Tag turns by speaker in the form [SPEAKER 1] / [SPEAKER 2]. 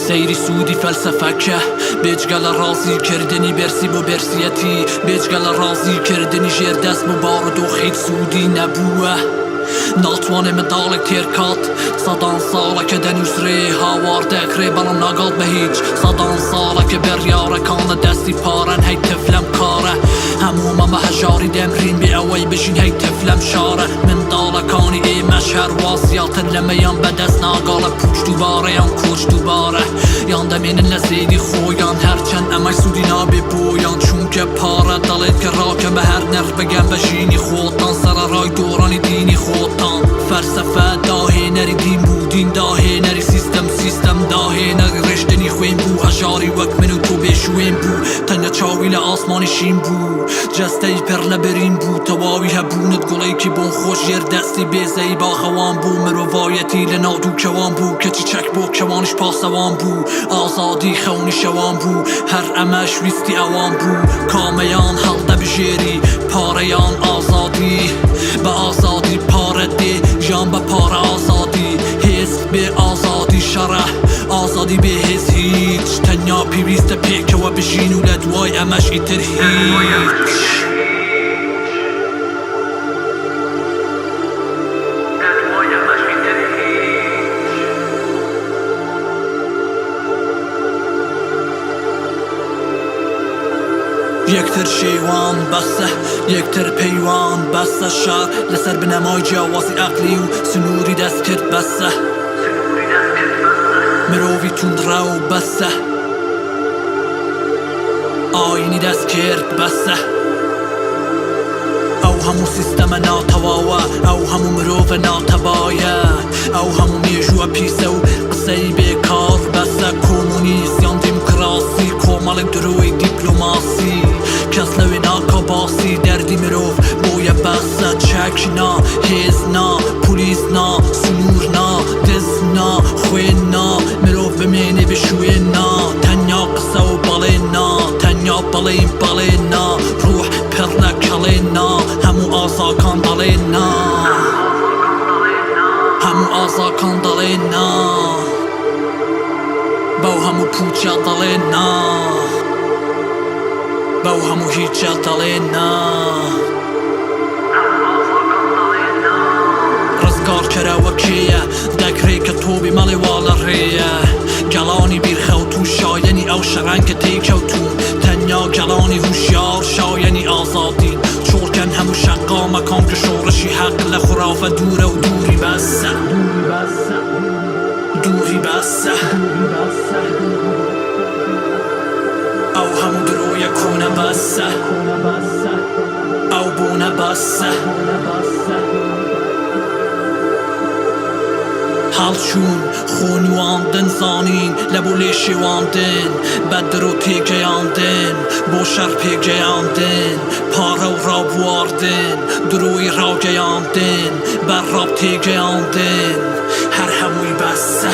[SPEAKER 1] سیری سودی فلسفکه بجگل رازی کردنی برسی بو برسیتی بجگل رازی کردنی جیر دست بو بارد و خیل سودی نبوه ناتوانه مدالک تیرکات صدان ساله که دنوس ری هاوارده کری بلان ناگاد به هیچ صدان ساله که بریاره کان دستی پارن هی تفلم کاره هموما ما هجاری دمرین بی اوی بشین هی تفلم شاره من دالکانی ای مشهر واسیات لمیان به دست ناگاله پوچ دوباره یان کوچ دوباره یان دمین لزیدی خویان هرچند امای سودی نابی بویان چون که پاره دالید که راکه به هر نر بگم بشینی خودتان سر رای دورانی دینی خودتان فلسفه داهی نری دین بو دین داهی نری سیستم داهی نری رشتنی خوین بو هجاری وک منو تو بشوین بو تنیا چاویل آسمانی شین بو جسته ای پر لبرین بو تواوی هبونت گلی که بون خوش یر دستی بیزهی با خوان بو مروایتی لنادو کوان بو کچی چک بو کوانش پاسوان بو آزادی خونی شوان بو هر امش ویستی اوان بو کامیان حلده بجیری پاریان آزادی به آزادی پاره دی جان به پاره آزادی حس به آزادی شرح آزادی به حس هیچ تنیا پیویست پیکه و بشینو لدوای امش ایتر هیچ یکتر شیوان بسته یکتر پیوان بسته شهر لسر بنمای جوازی عقلی و سنوری دست کرد بسته مرووی تون رو بسته آینی دست کرد بسته او همو سیستم ناتواوه او همو مروو ناتبایه او همو میجوه پیسه و قصه بیکار بسته کمونیسیان دموکراسی کومالک دروی دیپلوماسی کس لوی ناکاباسی دردی مروف بویا بسته چک نا هیز نا پولیس نا سنور نا دز نا خوین نا مروف بمینی بشوی نا تنیا قصه و بالین نا تنیا بالین نا روح پر نکلین نا همو آزا کان دالین نا همو آزا کان دالین نا باو همو پوچا دالین نا باو همو هیچا دالین نا رزگار کرا وکیه دکری که توبی مالی والا ریه گلانی بیر خوتو شاینی او شرنگ تیکوتون تنیا گلانی هوشیار شاینی آزادین چورکن همو شقا مکان که شورشی حق لخرافه دوره و دوری بسته دوری بسته او همو دروی کونه بسته او بونه بسته حالشون خونواندن زانین لبولی شواندن بدرو پیگیاندن بوشر پیگیاندن پارو را بواردن دروی را گیاندن بر راب تیگیاندن هر هموی بسته